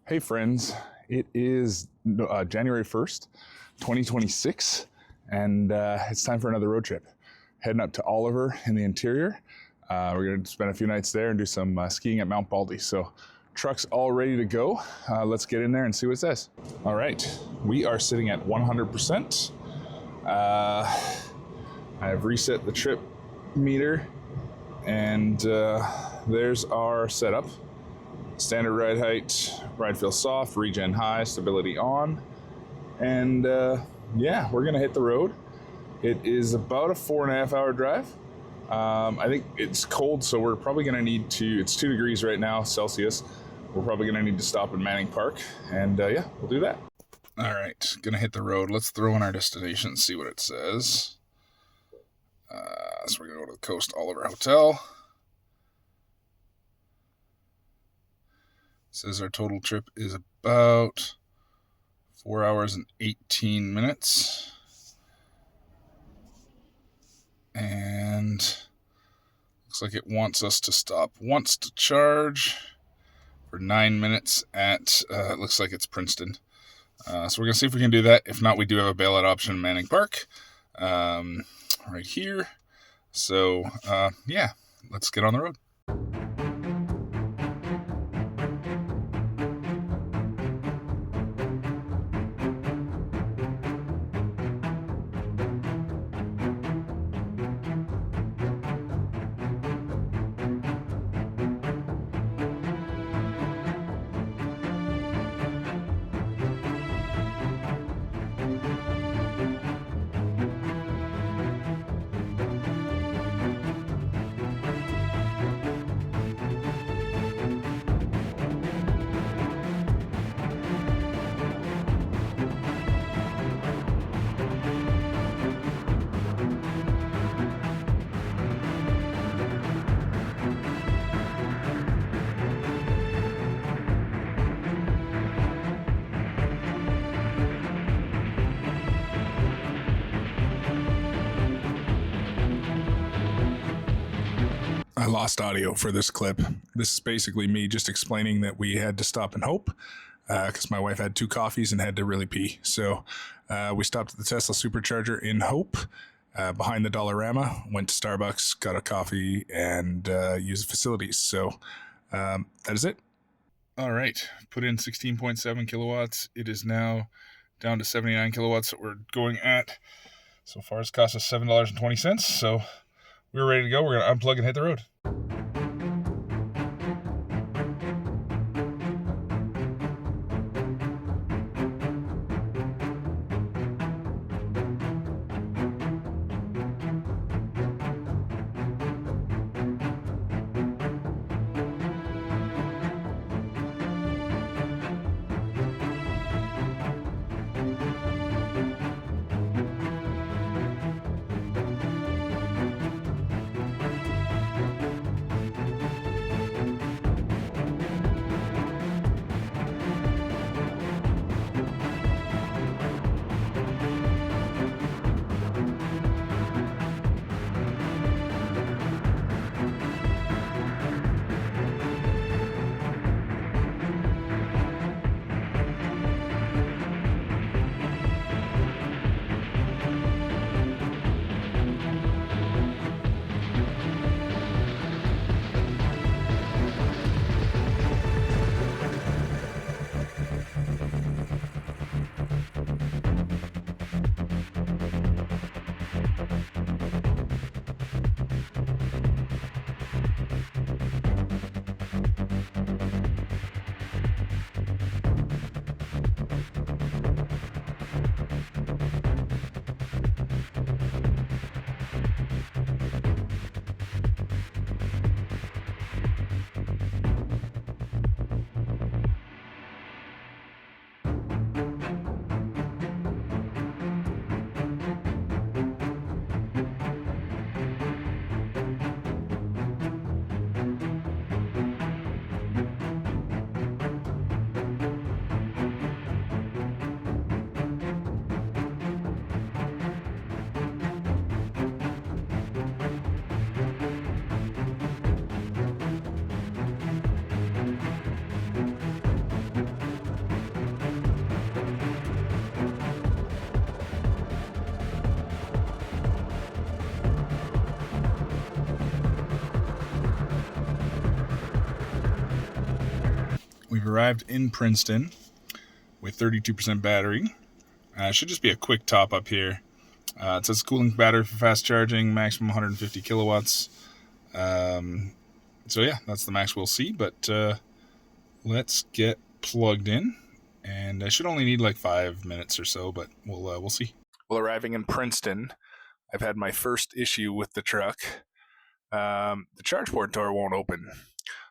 Hey friends, it is January 1st, 2026, and it's time for another road trip. Heading up to Oliver in the interior. We're going to spend a few nights there and do some skiing at Mount Baldy. So truck's all ready to go. Let's get in there and see what it says. All right, we are sitting at 100%. I've reset the trip meter, and there's our setup. Standard ride height, ride feel soft, REGEN high, stability on, and yeah, we're gonna hit the road. It is about a 4.5 hour drive. I think it's cold, so we're probably gonna need to, it's 2 degrees right now, Celsius. We're probably gonna need to stop at Manning Park, and yeah, we'll do that. All right, gonna hit the road. Let's throw in our destination and see what it says. So we're gonna go to the Coast Oliver Hotel. Says our total trip is about 4 hours and 18 minutes. And looks like it wants us to stop once to charge for 9 minutes at, it looks like it's Princeton. So we're going to see if we can do that. If not, we do have a bailout option in Manning Park right here. So yeah, let's get on the road. I lost audio for this clip. This is basically me just explaining that we had to stop in Hope because my wife had 2 coffees and had to really pee. So we stopped at the Tesla Supercharger in Hope behind the Dollarama, went to Starbucks, got a coffee, and used the facilities. So that is it. All right, put in 16.7 kilowatts. It is now down to 79 kilowatts that we're going at. So far it's cost us $7.20. So we're ready to go. We're going to unplug and hit the road. we've arrived in Princeton with 32% battery. Should just be a quick top up here. It says cooling battery for fast charging, maximum 150 kilowatts. So yeah, that's the max we'll see, but let's get plugged in. And I should only need like 5 minutes or so, but we'll see. Well, arriving in Princeton, I've had my first issue with the truck. The charge port door won't open.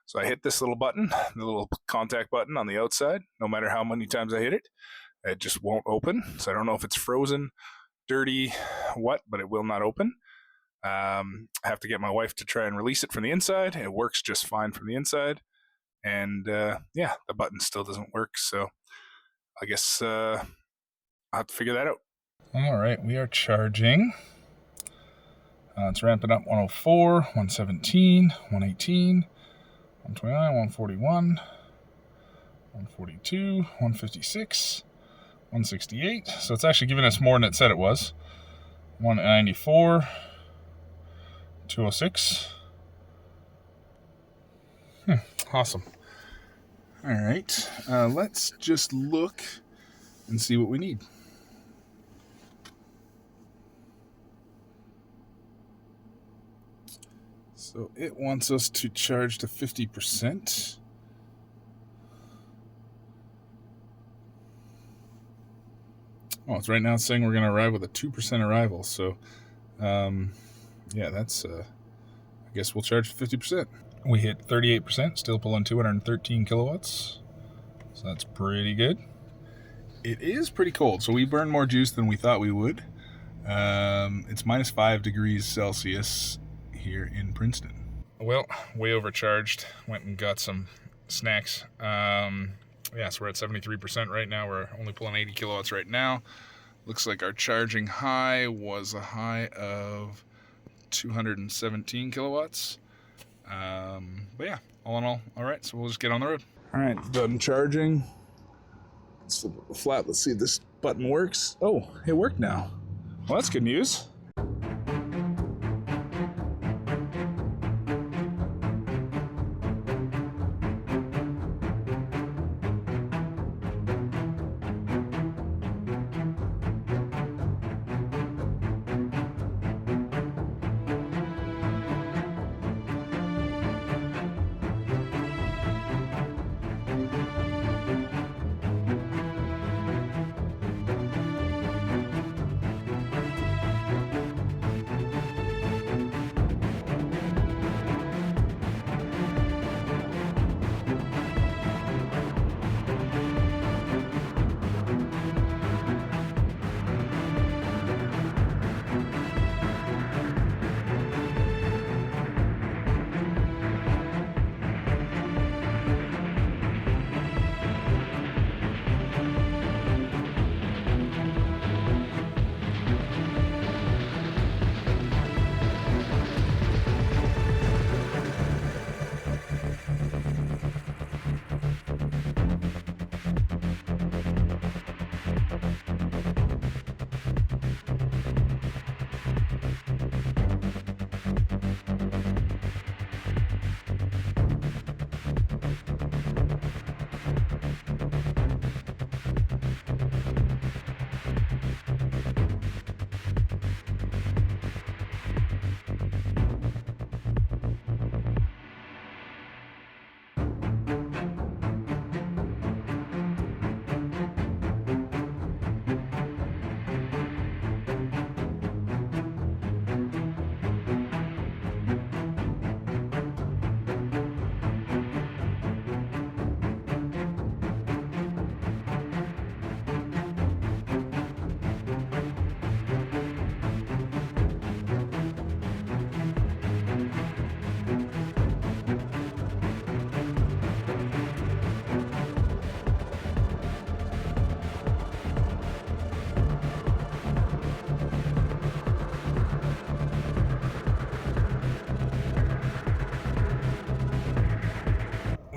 So I hit this little button, the little contact button on the outside. No matter how many times I hit it, it just won't open. So I don't know if it's frozen, dirty, what, but it will not open. I have to get my wife to try and release it from the inside. It works just fine from the inside. And yeah, the button still doesn't work. So I guess I'll have to figure that out. All right, we are charging. It's ramping up 104, 117, 118, 129, 141, 142, 156, 168. So it's actually giving us more than it said it was. 194, 206. Awesome. All right, let's just look and see what we need. So it wants us to charge to 50%. Oh, it's right now saying we're going to arrive with a 2% arrival. So, yeah, that's, I guess we'll charge 50%. We hit 38%, still pulling 213 kilowatts. So that's pretty good. It is pretty cold, so we burned more juice than we thought we would. It's minus 5 degrees Celsius here in Princeton. Well, way overcharged. Went and got some snacks. Yeah, so we're at 73% right now. We're only pulling 80 kilowatts right now. Looks like our charging high was a high of 217 kilowatts. But yeah, all in all right, so we'll just get on the road. All right, done charging. Let's flip it flat. Let's see if this button works. Oh, it worked now. Well, that's good news.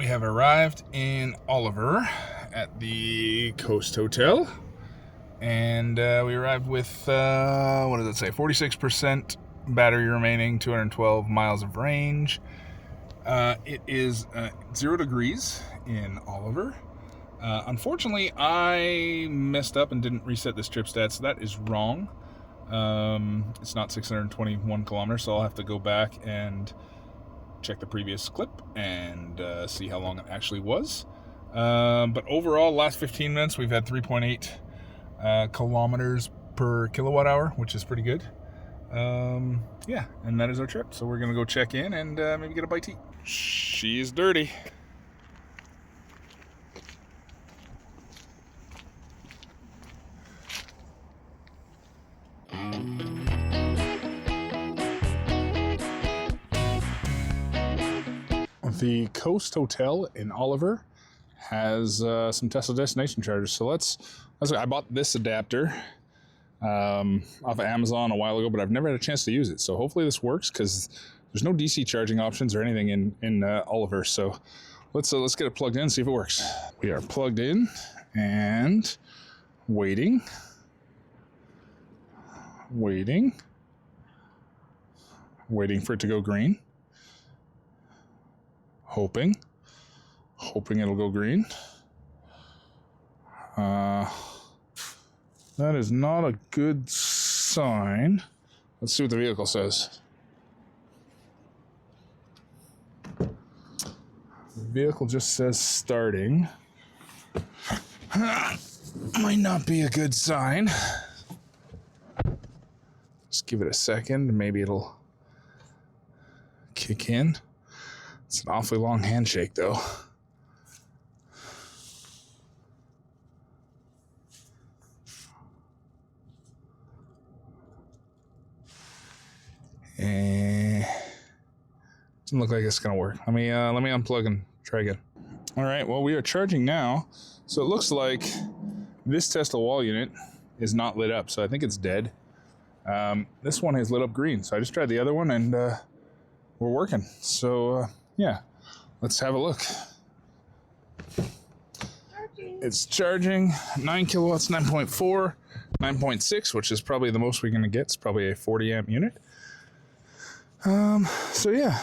Have arrived in Oliver at the Coast Hotel, and we arrived with what does it say, 46% battery remaining, 212 miles of range. It is 0 degrees in Oliver. Unfortunately, I messed up and didn't reset this trip stat, so that is wrong. It's not 621 kilometers, so I'll have to go back and check the previous clip and see how long it actually was. But overall, last 15 minutes, we've had 3.8 kilometers per kilowatt hour, which is pretty good. Yeah, and that is our trip. So we're going to go check in and maybe get a bite to eat. She's dirty. The Coast Hotel in Oliver has some Tesla destination chargers. So I bought this adapter off of Amazon a while ago, but I've never had a chance to use it. So hopefully this works, because there's no DC charging options or anything in Oliver. So let's get it plugged in and see if it works. We are plugged in and waiting for it to go green. Hoping it'll go green. That is not a good sign. Let's see what the vehicle says. The vehicle just says starting. Might not be a good sign. Just give it a second. Maybe it'll kick in. It's an awfully long handshake, though. Doesn't look like it's gonna work. Let me unplug and try again. All right. Well, we are charging now, so it looks like this Tesla wall unit is not lit up, so I think it's dead. This one has lit up green, so I just tried the other one, and we're working. So yeah, let's have a look. It's charging 9 kilowatts, 9.4, 9.6, which is probably the most we're going to get. It's probably a 40 amp unit. So yeah,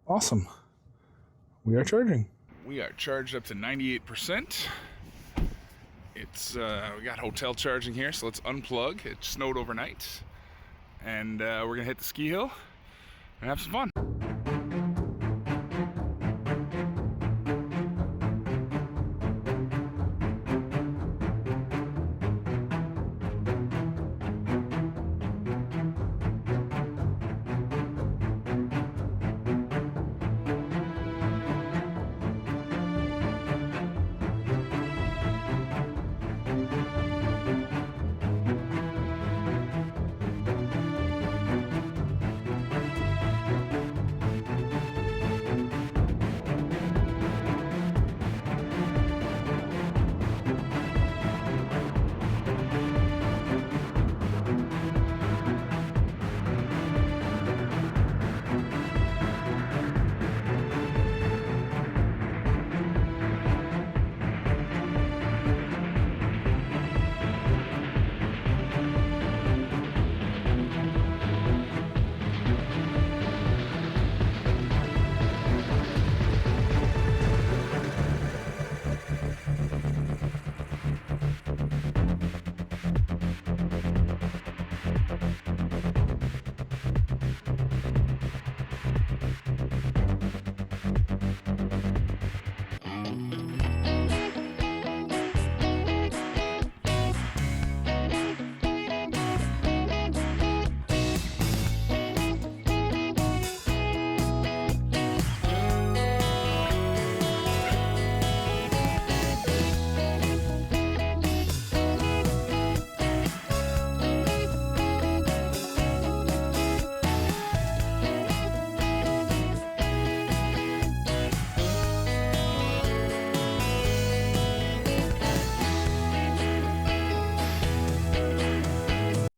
awesome. We are charging. We are charged up to 98%. It's we got hotel charging here, so let's unplug. It snowed overnight, and we're going to hit the ski hill and have some fun.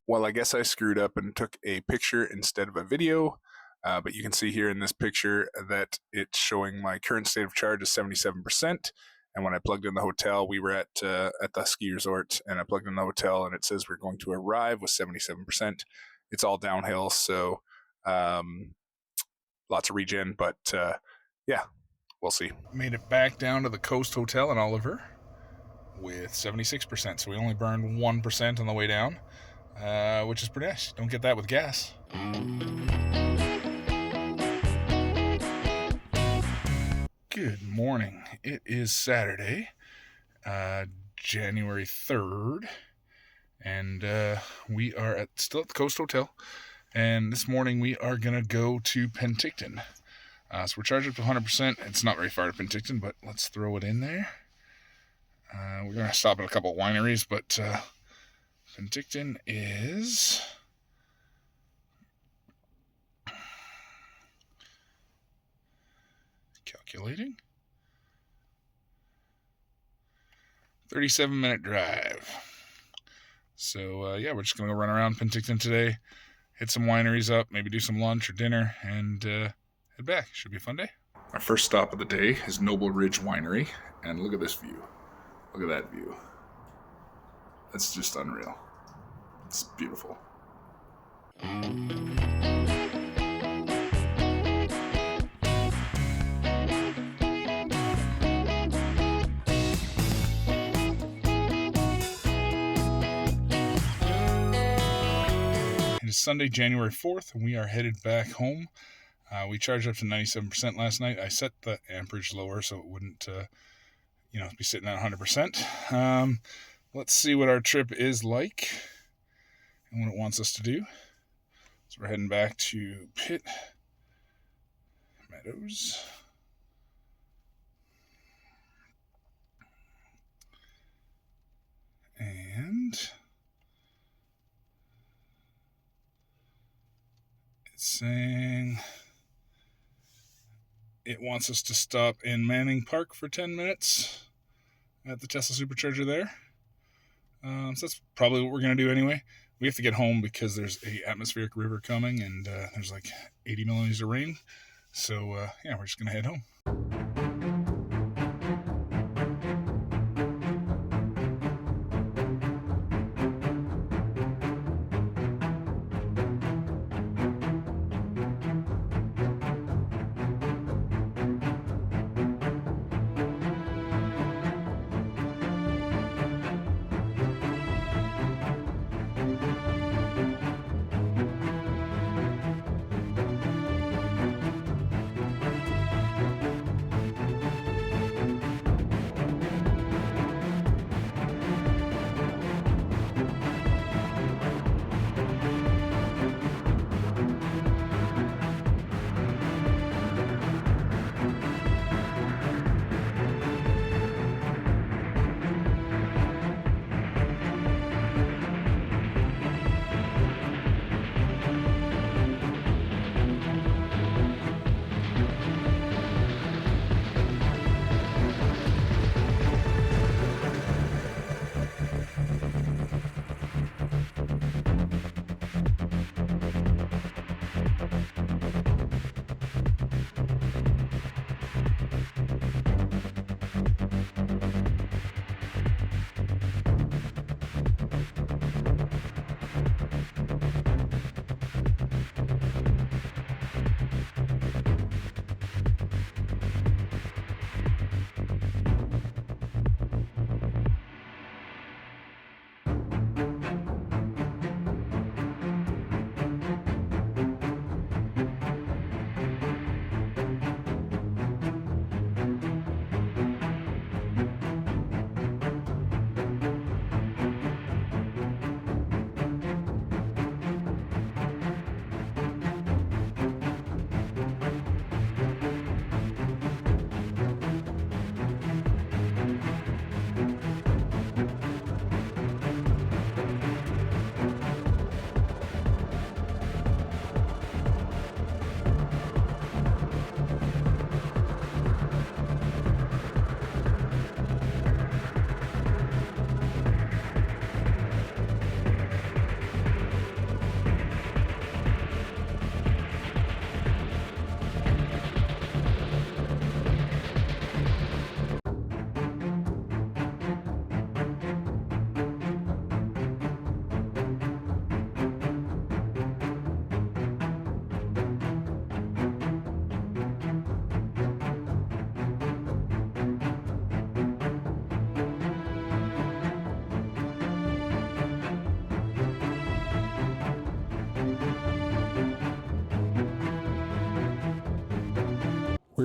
Well, I guess I screwed up and took a picture instead of a video, but you can see here in this picture that it's showing my current state of charge is 77%. And when I plugged in the hotel, we were at the ski resort, and I plugged in the hotel, and it says we're going to arrive with 77%. It's all downhill, so lots of regen, but yeah, we'll see. Made it back down to the Coast Hotel in Oliver with 76%, so we only burned 1% on the way down, which is pretty nice. Don't get that with gas. Good morning. It is Saturday, January 3rd, and we are still at the Coast Hotel, and this morning we are going to go to Penticton. So we're charged up to 100%. It's not very far to Penticton, but let's throw it in there. We're going to stop at a couple of wineries, but Penticton is... calculating. 37-minute drive. So, yeah, we're just going to go run around Penticton today, hit some wineries up, maybe do some lunch or dinner, and head back. Should be a fun day. Our first stop of the day is Noble Ridge Winery, and look at this view. Look at that view. That's just unreal. It's beautiful. It is Sunday, January 4th, and we are headed back home. We charged up to 97% last night. I set the amperage lower so it wouldn't, be sitting at 100%. Let's see what our trip is like and what it wants us to do. So we're heading back to Pitt Meadows. And it's saying it wants us to stop in Manning Park for 10 minutes at the Tesla Supercharger there. So that's probably what we're going to do anyway. We have to get home because there's a atmospheric river coming and there's like 80 millimeters of rain. So, yeah, we're just going to head home.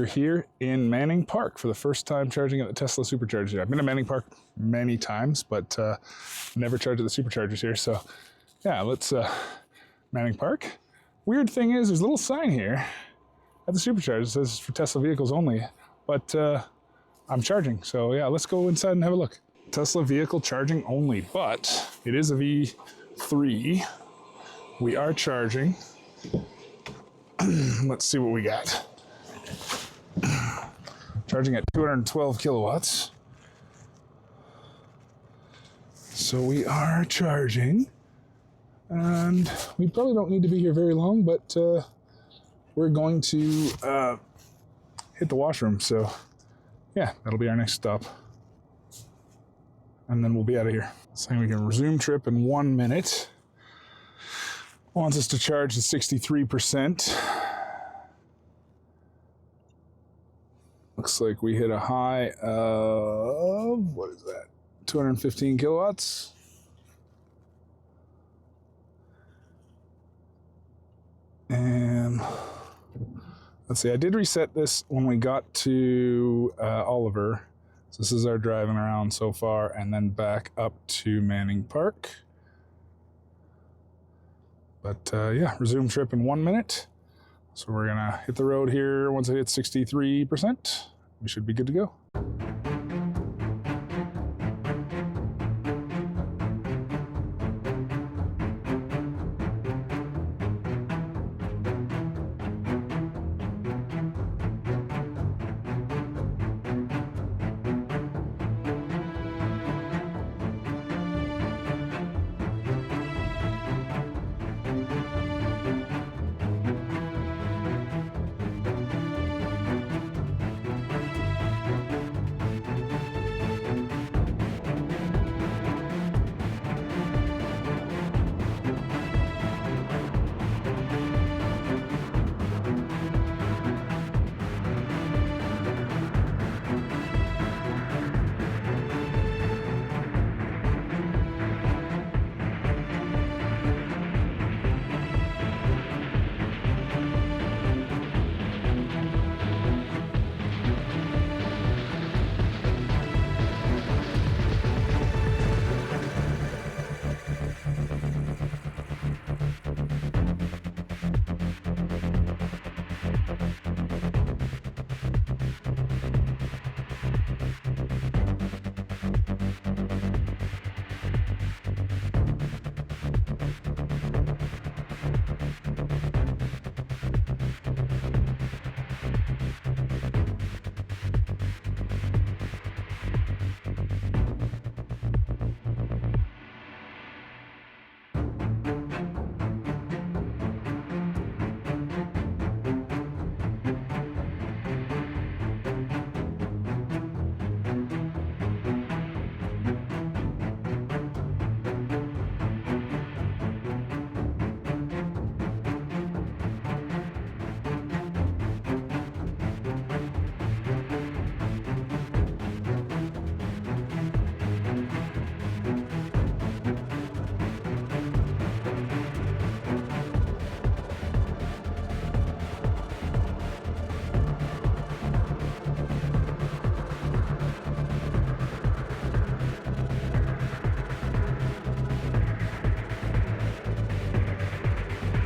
We're here in Manning Park for the first time charging at the Tesla Supercharger. I've been to Manning Park many times, but never charged at the Superchargers here. So yeah, let's Manning Park. Weird thing is, there's a little sign here at the Supercharger that says for Tesla vehicles only, but I'm charging. So yeah, let's go inside and have a look. Tesla vehicle charging only, but it is a V3. We are charging. Let's see what we got. Charging at 212 kilowatts. So we are charging, and we probably don't need to be here very long, but we're going to hit the washroom. So yeah, that'll be our next stop. And then we'll be out of here. Saying we can resume trip in 1 minute. Wants us to charge to 63%. Looks like we hit a high of, what is that? 215 kilowatts. And let's see, I did reset this when we got to Oliver. So this is our driving around so far, and then back up to Manning Park. But yeah, resume trip in 1 minute. So we're gonna hit the road here. Once it hits 63%, we should be good to go.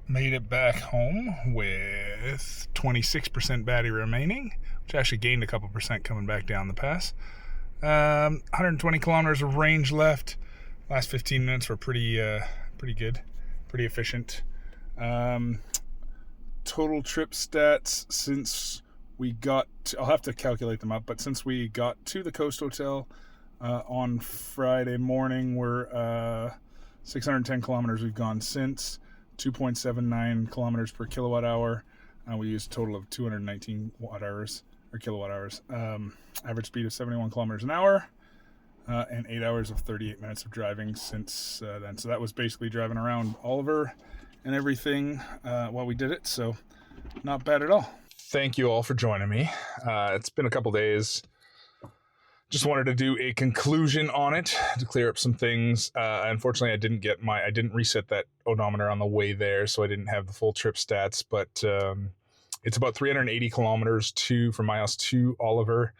Made it back home with 26% battery remaining, which actually gained a couple percent coming back down the pass. 120 kilometers of range left. Last 15 minutes were pretty good, pretty efficient. Total trip stats since we got to, I'll have to calculate them up, but since we got to the Coast Hotel on Friday morning, we're 610 kilometers we've gone since. 2.79 kilometers per kilowatt hour. We used a total of 219 watt hours or kilowatt hours. Average speed of 71 kilometers an hour, and 8 hours of 38 minutes of driving since then. So that was basically driving around Oliver and everything while we did it. So not bad at all. Thank you all for joining me. It's been a couple days. Just wanted to do a conclusion on it to clear up some things. Unfortunately, I didn't reset that odometer on the way there, so I didn't have the full trip stats. But It's about 380 kilometers from my house to Oliver,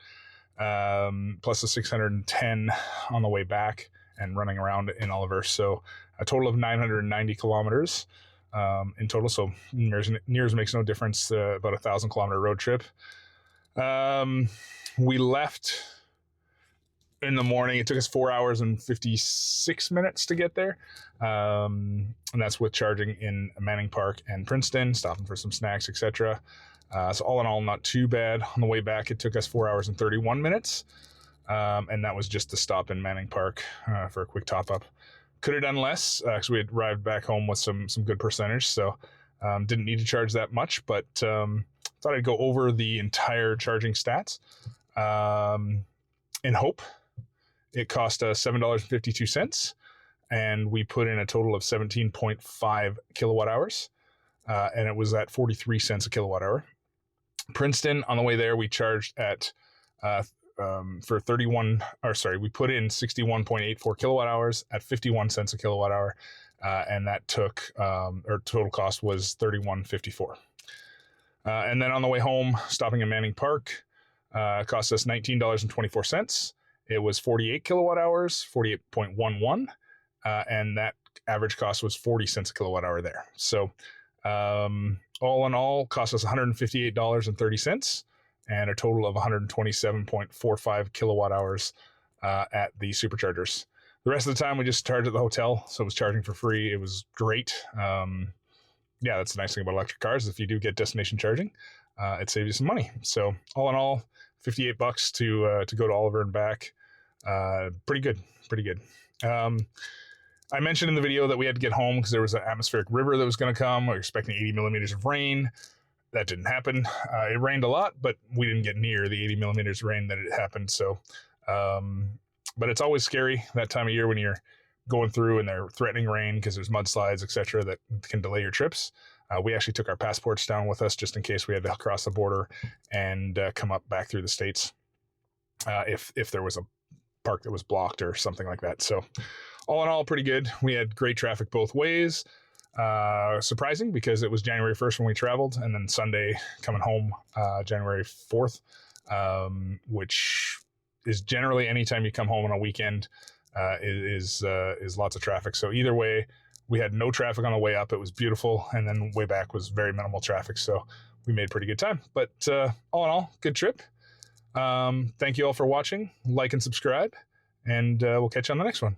plus a 610 on the way back and running around in Oliver. So a total of 990 kilometers in total. So nears makes no difference. About 1,000-kilometer road trip. We left in the morning. It took us 4 hours and 56 minutes to get there. And that's with charging in Manning Park and Princeton, stopping for some snacks, etc. So all in all, not too bad. On the way back, it took us 4 hours and 31 minutes. And that was just to stop in Manning Park for a quick top up. Could have done less because we had arrived back home with some good percentage. So didn't need to charge that much, but thought I'd go over the entire charging stats. In Hope, it cost us $7.52, and we put in a total of 17.5 kilowatt hours, and it was at 43 cents a kilowatt hour. Princeton, on the way there, we charged at we put in 61.84 kilowatt hours at 51 cents a kilowatt hour, and that took our total cost was $31.54. And then on the way home, stopping in Manning Park, cost us $19.24. It was 48 kilowatt hours, 48.11, and that average cost was 40 cents a kilowatt hour there. So all in all, cost us $158.30 and a total of 127.45 kilowatt hours at the superchargers. The rest of the time, we just charged at the hotel, so it was charging for free. It was great. Yeah, that's the nice thing about electric cars. If you do get destination charging, it saves you some money. So all in all, $58 to go to Oliver and back. Pretty good. I mentioned in the video that we had to get home because there was an atmospheric river that was going to come. We were expecting 80 millimeters of rain. That didn't happen. It rained a lot, but we didn't get near the 80 millimeters of rain that it happened. So, but it's always scary that time of year when you're going through and they're threatening rain because there's mudslides, etc., that can delay your trips. We actually took our passports down with us just in case we had to cross the border and come up back through the States if there was a park that was blocked or something like that. So all in all, pretty good. We had great traffic both ways. Surprising because it was January 1st when we traveled, and then Sunday coming home, January 4th, which is generally anytime you come home on a weekend, is lots of traffic. So either way, we had no traffic on the way up. It was beautiful. And then way back was very minimal traffic. So we made pretty good time. But all in all, good trip. Thank you all for watching. Like and subscribe. And we'll catch you on the next one.